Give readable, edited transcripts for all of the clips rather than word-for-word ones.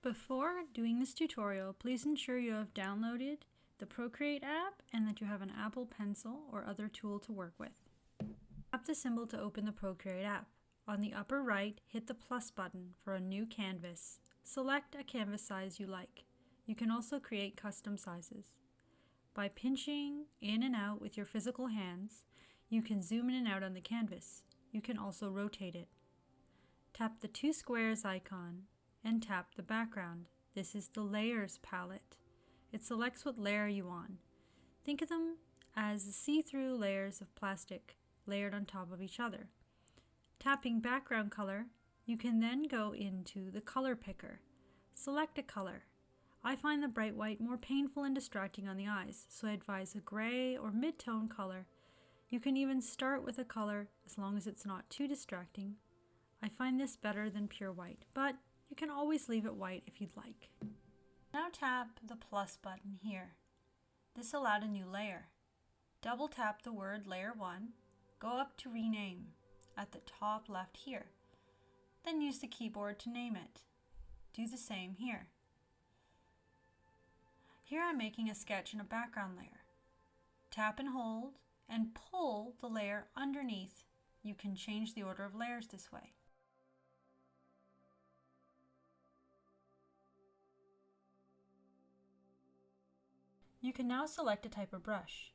Before doing this tutorial, please ensure you have downloaded the Procreate app and that you have an Apple Pencil or other tool to work with. Tap the symbol to open the Procreate app. On the upper right, hit the plus button for a new canvas. Select a canvas size you like. You can also create custom sizes. By pinching in and out with your physical hands, you can zoom in and out on the canvas. You can also rotate it. Tap the two squares icon and tap the background. This is the layers palette. It selects what layer you want. Think of them as see-through layers of plastic layered on top of each other. Tapping background color, you can then go into the color picker. Select a color. I find the bright white more painful and distracting on the eyes, so I advise a gray or mid-tone color. You can even start with a color as long as it's not too distracting. I find this better than pure white, but you can always leave it white if you'd like. Now tap the plus button here. This allowed a new layer. Double tap the word layer 1, go up to rename at the top left here. Then use the keyboard to name it. Do the same here. Here I'm making a sketch in a background layer. Tap and hold and pull the layer underneath. You can change the order of layers this way. You can now select a type of brush.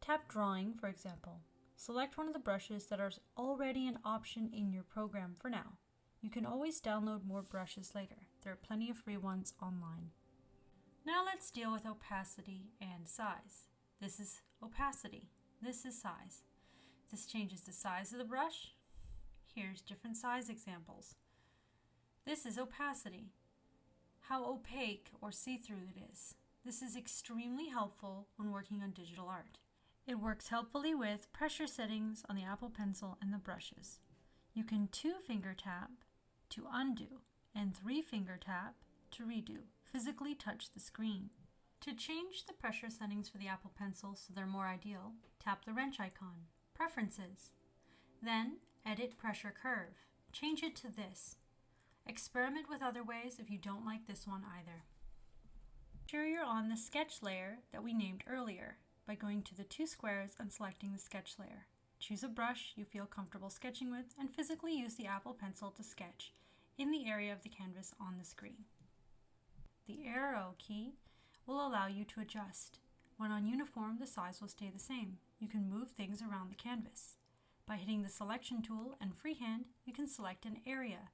Tap Drawing, for example. Select one of the brushes that are already an option in your program for now. You can always download more brushes later. There are plenty of free ones online. Now let's deal with opacity and size. This is opacity. This is size. This changes the size of the brush. Here's different size examples. This is opacity. How opaque or see-through it is. This is extremely helpful when working on digital art. It works helpfully with pressure settings on the Apple Pencil and the brushes. You can 2-finger tap to undo and 3-finger tap to redo. Physically touch the screen. To change the pressure settings for the Apple Pencil so they're more ideal, tap the wrench icon, Preferences. Then Edit Pressure Curve. Change it to this. Experiment with other ways if you don't like this one either. Ensure you're on the sketch layer that we named earlier by going to the two squares and selecting the sketch layer. Choose a brush you feel comfortable sketching with and physically use the Apple Pencil to sketch in the area of the canvas on the screen. The arrow key will allow you to adjust. When on uniform, the size will stay the same. You can move things around the canvas. By hitting the selection tool and freehand, you can select an area.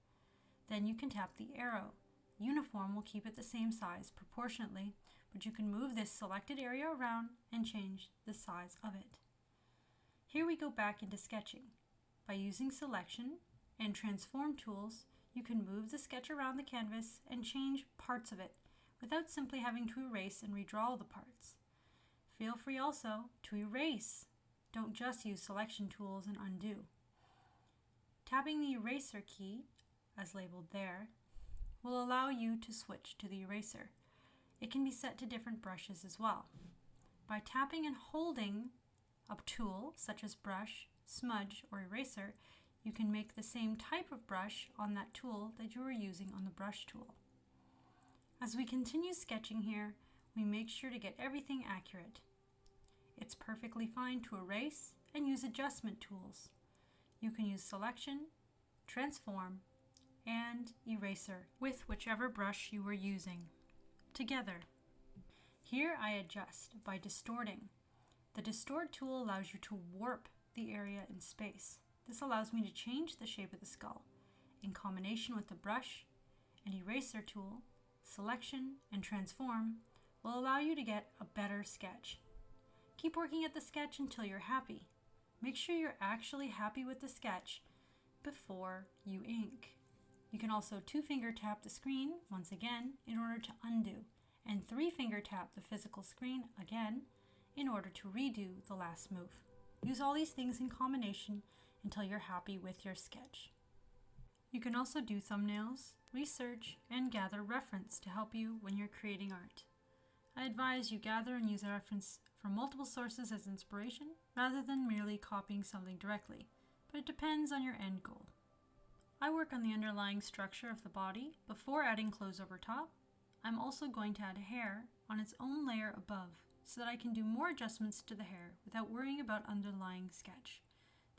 Then you can tap the arrow. Uniform will keep it the same size proportionately, but you can move this selected area around and change the size of it. Here we go back into sketching. By using selection and transform tools, you can move the sketch around the canvas and change parts of it without simply having to erase and redraw all the parts. Feel free also to erase. Don't just use selection tools and undo. Tapping the eraser key, as labeled there, will allow you to switch to the eraser. It can be set to different brushes as well. By tapping and holding a tool such as brush, smudge, or eraser, you can make the same type of brush on that tool that you were using on the brush tool. As we continue sketching here, we make sure to get everything accurate. It's perfectly fine to erase and use adjustment tools. You can use selection, transform, and eraser with whichever brush you were using. Together. Here I adjust by distorting. The distort tool allows you to warp the area in space. This allows me to change the shape of the skull. In combination with the brush and eraser tool, selection and transform will allow you to get a better sketch. Keep working at the sketch until you're happy. Make sure you're actually happy with the sketch before you ink. You can also 2-finger tap the screen once again in order to undo, and 3-finger tap the physical screen again in order to redo the last move. Use all these things in combination until you're happy with your sketch. You can also do thumbnails, research, and gather reference to help you when you're creating art. I advise you gather and use a reference from multiple sources as inspiration rather than merely copying something directly, but it depends on your end goal. I I work on the underlying structure of the body before adding clothes over top. I'm also going to add hair on its own layer above so that I can do more adjustments to the hair without worrying about underlying sketch.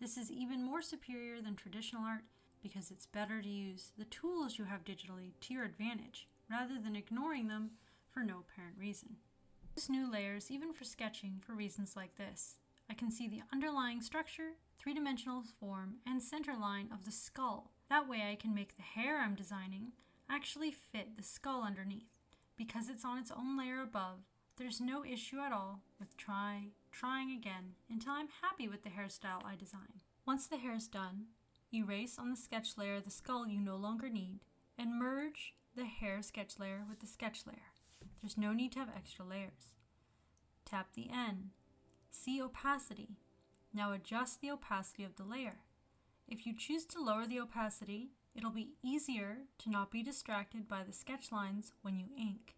This is even more superior than traditional art because it's better to use the tools you have digitally to your advantage rather than ignoring them for no apparent reason. Use new layers even for sketching for reasons like this. I can see the underlying structure, three-dimensional form, and center line of the skull. That way I can make the hair I'm designing actually fit the skull underneath. Because it's on its own layer above, there's no issue at all with trying again until I'm happy with the hairstyle I design. Once the hair is done, erase on the sketch layer the skull you no longer need and merge the hair sketch layer with the sketch layer. There's no need to have extra layers. Tap the N. See opacity. Now adjust the opacity of the layer. If you choose to lower the opacity, it'll be easier to not be distracted by the sketch lines when you ink.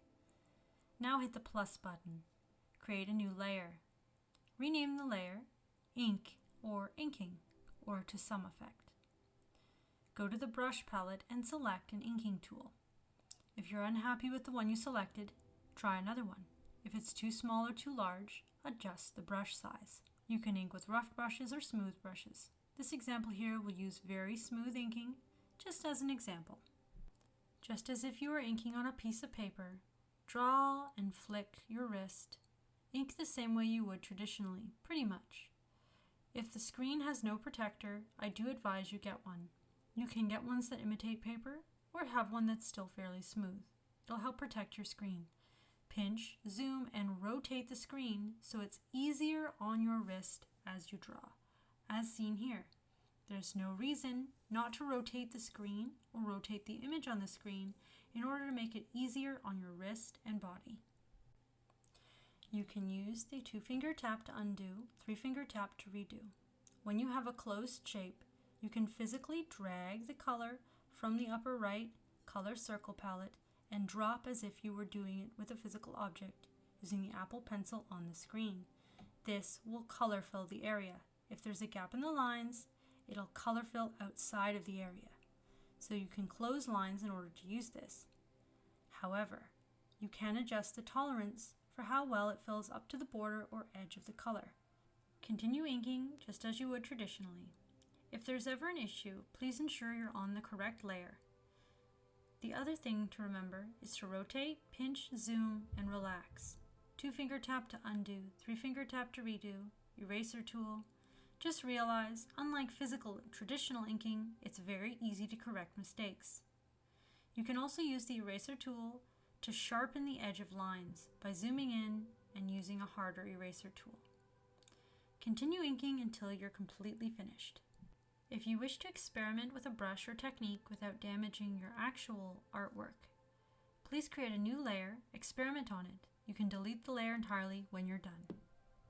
Now hit the plus button. Create a new layer. Rename the layer Ink or Inking, or to some effect. Go to the brush palette and select an inking tool. If you're unhappy with the one you selected, try another one. If it's too small or too large, adjust the brush size. You can ink with rough brushes or smooth brushes. This example here will use very smooth inking, just as an example. Just as if you were inking on a piece of paper, draw and flick your wrist. Ink the same way you would traditionally, pretty much. If the screen has no protector, I do advise you get one. You can get ones that imitate paper, or have one that's still fairly smooth. It'll help protect your screen. Pinch, zoom, and rotate the screen so it's easier on your wrist as you draw, as seen here. There's no reason not to rotate the screen or rotate the image on the screen in order to make it easier on your wrist and body. You can use the 2-finger tap to undo, 3-finger tap to redo. When you have a closed shape, you can physically drag the color from the upper right color circle palette and drop as if you were doing it with a physical object using the Apple Pencil on the screen. This will color fill the area. If there's a gap in the lines, it'll color fill outside of the area. So you can close lines in order to use this. However, you can adjust the tolerance for how well it fills up to the border or edge of the color. Continue inking just as you would traditionally. If there's ever an issue, please ensure you're on the correct layer. The other thing to remember is to rotate, pinch, zoom, and relax. 2-finger tap to undo, 3-finger tap to redo, eraser tool. Just realize, unlike physical traditional inking, it's very easy to correct mistakes. You can also use the eraser tool to sharpen the edge of lines by zooming in and using a harder eraser tool. Continue inking until you're completely finished. If you wish to experiment with a brush or technique without damaging your actual artwork, please create a new layer, experiment on it. You can delete the layer entirely when you're done.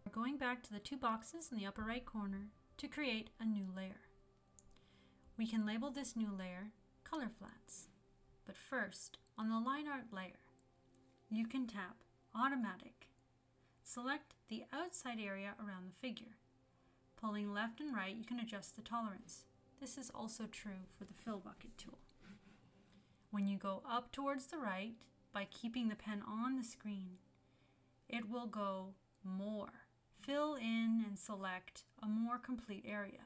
We're going back to the 2 boxes in the upper right corner to create a new layer. We can label this new layer Color Flats. But first, on the line art layer, you can tap Automatic. Select the outside area around the figure. Pulling left and right, you can adjust the tolerance. This is also true for the fill bucket tool. When you go up towards the right, by keeping the pen on the screen, it will go more. Fill in and select a more complete area.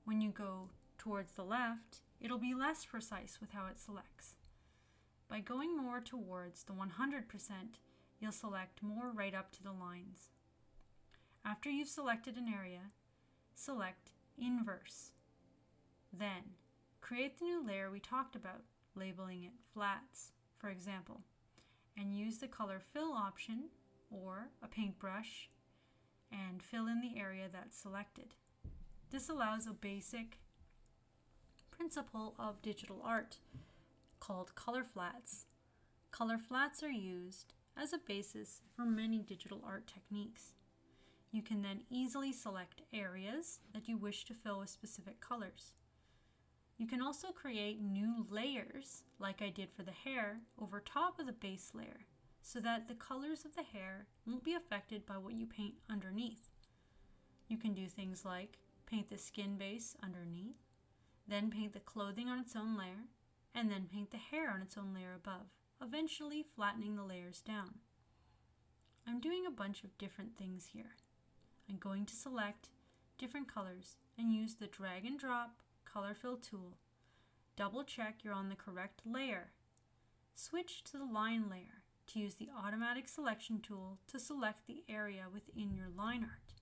When you go towards the left, it'll be less precise with how it selects. By going more towards the 100%, you'll select more right up to the lines. After you've selected an area, select Inverse. Then, create the new layer we talked about, labeling it Flats, for example, and use the Color Fill option or a paintbrush and fill in the area that's selected. This allows a basic principle of digital art called color flats. Color flats are used as a basis for many digital art techniques. You can then easily select areas that you wish to fill with specific colors. You can also create new layers, like I did for the hair, over top of the base layer, so that the colors of the hair won't be affected by what you paint underneath. You can do things like paint the skin base underneath, then paint the clothing on its own layer, and then paint the hair on its own layer above, eventually flattening the layers down. I'm doing a bunch of different things here. I'm going to select different colors and use the drag and drop color fill tool. Double check you're on the correct layer. Switch to the line layer to use the automatic selection tool to select the area within your line art.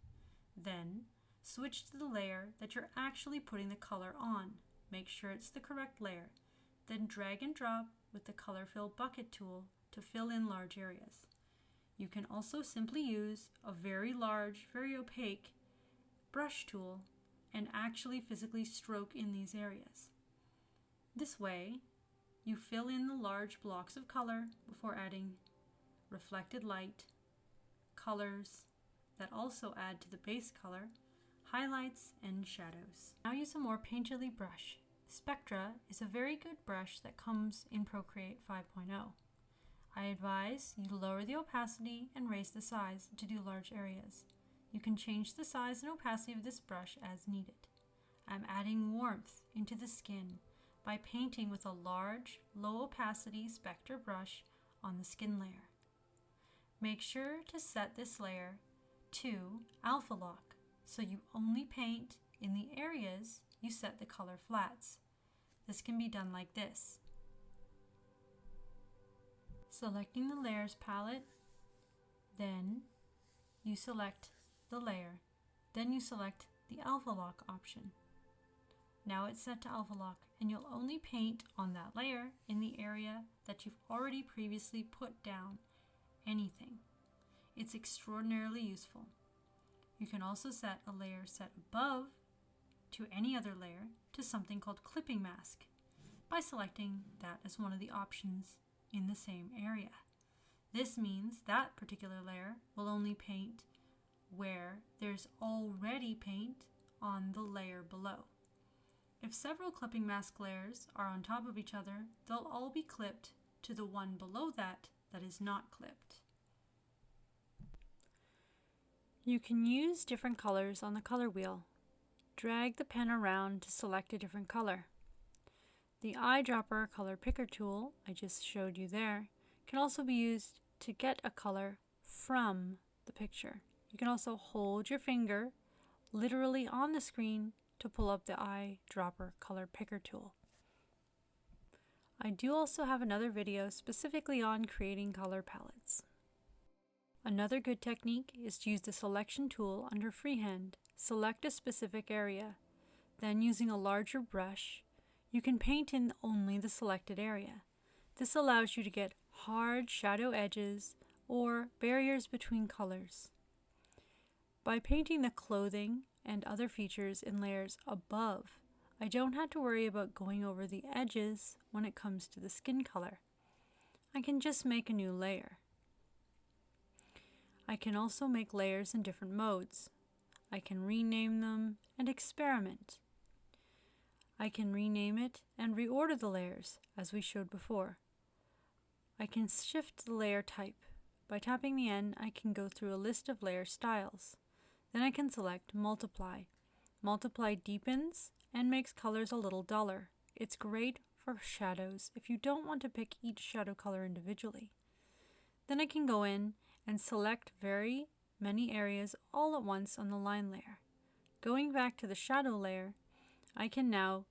Then, switch to the layer that you're actually putting the color on. Make sure it's the correct layer. Then drag and drop with the color fill bucket tool to fill in large areas. You can also simply use a very large, very opaque brush tool and actually physically stroke in these areas. This way, you fill in the large blocks of color before adding reflected light, colors that also add to the base color, highlights, and shadows. Now use a more painterly brush. Spectra is a very good brush that comes in Procreate 5.0. I advise you lower the opacity and raise the size to do large areas. You can change the size and opacity of this brush as needed. I'm adding warmth into the skin by painting with a large, low opacity Spectra brush on the skin layer. Make sure to set this layer to Alpha Lock so you only paint in the areas you set the color flats. This can be done like this. Selecting the layers palette, then you select the layer, then you select the Alpha Lock option. Now it's set to Alpha Lock and you'll only paint on that layer in the area that you've already previously put down anything. It's extraordinarily useful. You can also set a layer set above to any other layer to something called clipping mask by selecting that as one of the options in the same area. This means that particular layer will only paint where there's already paint on the layer below. If several clipping mask layers are on top of each other, they'll all be clipped to the one below that is not clipped. You can use different colors on the color wheel. Drag the pen around to select a different color. The eyedropper color picker tool I just showed you there can also be used to get a color from the picture. You can also hold your finger literally on the screen to pull up the eyedropper color picker tool. I do also have another video specifically on creating color palettes. Another good technique is to use the selection tool under freehand. Select a specific area. Then using a larger brush, you can paint in only the selected area. This allows you to get hard shadow edges or barriers between colors. By painting the clothing and other features in layers above, I don't have to worry about going over the edges when it comes to the skin color. I can just make a new layer. I can also make layers in different modes. I can rename them and experiment. I can rename it and reorder the layers, as we showed before. I can shift the layer type. By tapping the N, I can go through a list of layer styles. Then I can select Multiply. Multiply deepens and makes colors a little duller. It's great for shadows if you don't want to pick each shadow color individually. Then I can go in and select very many areas all at once on the line layer. Going back to the shadow layer, I can now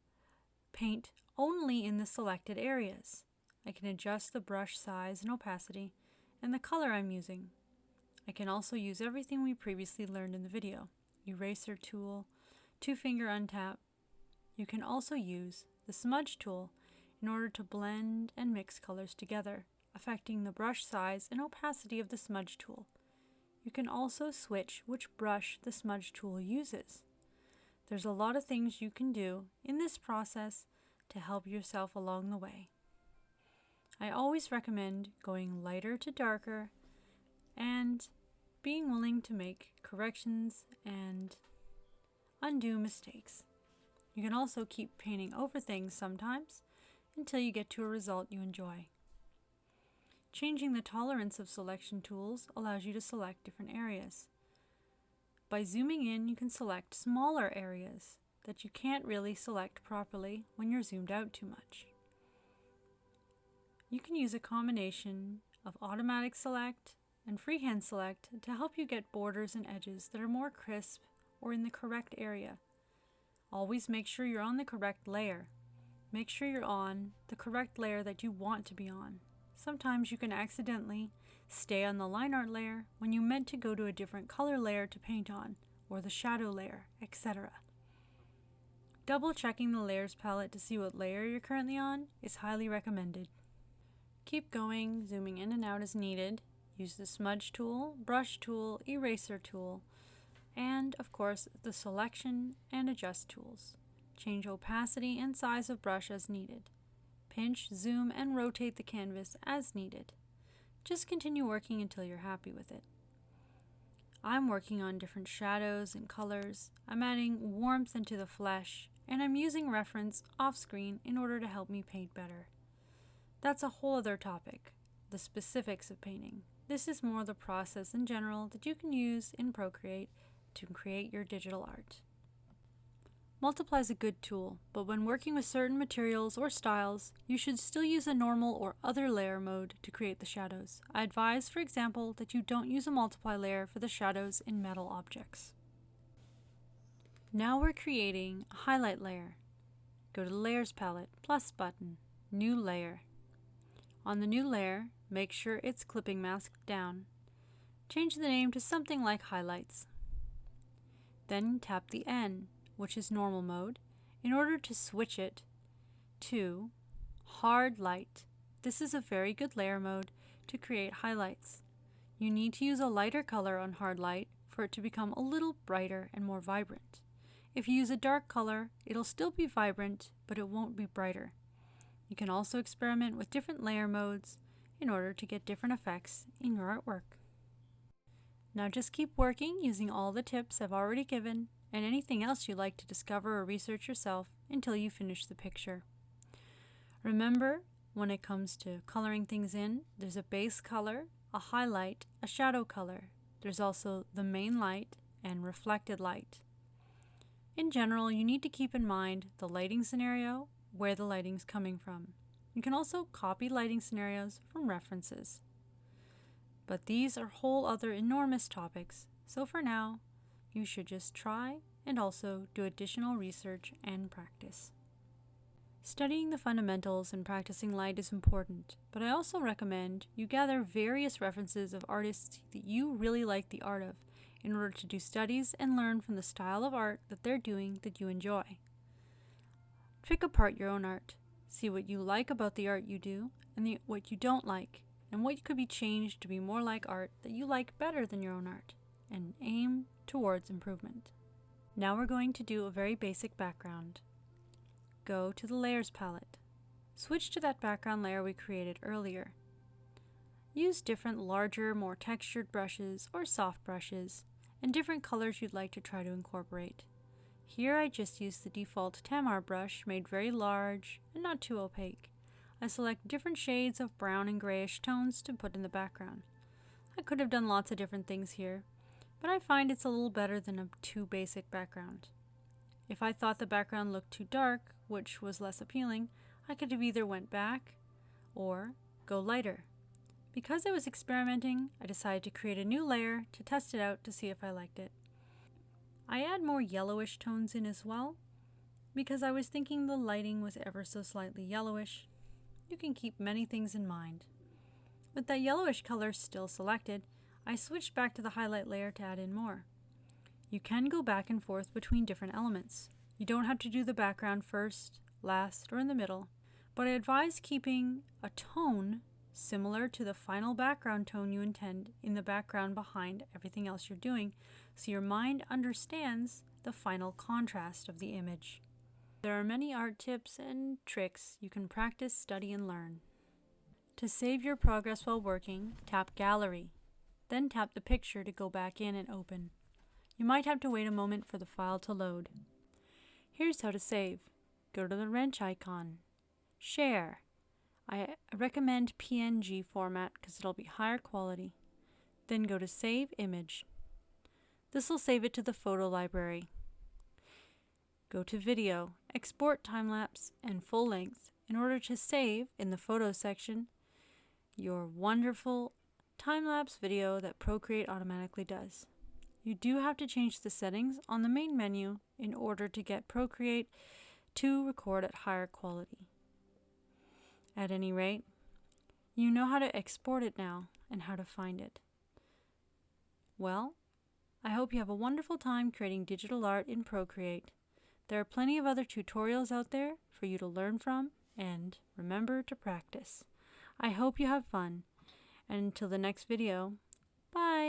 paint only in the selected areas. I can adjust the brush size and opacity and the color I'm using. I can also use everything we previously learned in the video. Eraser tool, two-finger untap. You can also use the Smudge Tool in order to blend and mix colors together, affecting the brush size and opacity of the Smudge Tool. You can also switch which brush the Smudge Tool uses. There's a lot of things you can do in this process to help yourself along the way. I always recommend going lighter to darker and being willing to make corrections and undo mistakes. You can also keep painting over things sometimes until you get to a result you enjoy. Changing the tolerance of selection tools allows you to select different areas. By zooming in, you can select smaller areas. that you can't really select properly when you're zoomed out too much. You can use a combination of automatic select and freehand select to help you get borders and edges that are more crisp or in the correct area. Always make sure you're on the correct layer. Make sure you're on the correct layer that you want to be on. Sometimes you can accidentally stay on the line art layer when you meant to go to a different color layer to paint on, or the shadow layer, etc. Double checking the layers palette to see what layer you're currently on is highly recommended. Keep going, zooming in and out as needed. Use the Smudge Tool, Brush Tool, Eraser Tool, and of course the Selection and Adjust tools. Change opacity and size of brush as needed. Pinch, zoom, and rotate the canvas as needed. Just continue working until you're happy with it. I'm working on different shadows and colors. I'm adding warmth into the flesh, and I'm using reference off screen in order to help me paint better. That's a whole other topic, the specifics of painting. This is more the process in general that you can use in Procreate to create your digital art. Multiply is a good tool, but when working with certain materials or styles, you should still use a normal or other layer mode to create the shadows. I advise, for example, that you don't use a multiply layer for the shadows in metal objects. Now we're creating a highlight layer. Go to the Layers palette, plus button, New Layer. On the new layer, make sure it's clipping masked down. Change the name to something like Highlights. Then tap the N, which is normal mode, in order to switch it to Hard Light. This is a very good layer mode to create highlights. You need to use a lighter color on Hard Light for it to become a little brighter and more vibrant. If you use a dark color, it'll still be vibrant, but it won't be brighter. You can also experiment with different layer modes in order to get different effects in your artwork. Now just keep working using all the tips I've already given and anything else you'd like to discover or research yourself until you finish the picture. Remember, when it comes to coloring things in, there's a base color, a highlight, a shadow color. There's also the main light and reflected light. In general, you need to keep in mind the lighting scenario, where the lighting's coming from. You can also copy lighting scenarios from references. But these are whole other enormous topics, so for now, you should just try and also do additional research and practice. Studying the fundamentals and practicing light is important, but I also recommend you gather various references of artists that you really like the art of in order to do studies and learn from the style of art that they're doing that you enjoy. Pick apart your own art. See what you like about the art you do and what you don't like, and what could be changed to be more like art that you like better than your own art, and aim towards improvement. Now we're going to do a very basic background. Go to the Layers palette. Switch to that background layer we created earlier. Use different larger, more textured brushes or soft brushes, and different colors you'd like to try to incorporate. Here I just used the default Tamar brush, made very large and not too opaque. I select different shades of brown and grayish tones to put in the background. I could have done lots of different things here, but I find it's a little better than a too basic background. If I thought the background looked too dark, which was less appealing, I could have either went back or go lighter. Because I was experimenting, I decided to create a new layer to test it out to see if I liked it. I add more yellowish tones in as well, because I was thinking the lighting was ever so slightly yellowish. You can keep many things in mind. With that yellowish color still selected, I switched back to the highlight layer to add in more. You can go back and forth between different elements. You don't have to do the background first, last, or in the middle, but I advise keeping a tone similar to the final background tone you intend in the background behind everything else you're doing, so your mind understands the final contrast of the image. There are many art tips and tricks you can practice, study, and learn. To save your progress while working, tap Gallery. Then tap the picture to go back in and open. You might have to wait a moment for the file to load. Here's how to save. Go to the wrench icon. Share. I recommend PNG format because it'll be higher quality. Then go to Save Image. This will save it to the photo library. Go to Video, Export Time-Lapse and Full Length in order to save in the Photos section your wonderful time-lapse video that Procreate automatically does. You do have to change the settings on the main menu in order to get Procreate to record at higher quality. At any rate, you know how to export it now and how to find it. Well, I hope you have a wonderful time creating digital art in Procreate. There are plenty of other tutorials out there for you to learn from, and remember to practice. I hope you have fun, and until the next video, bye!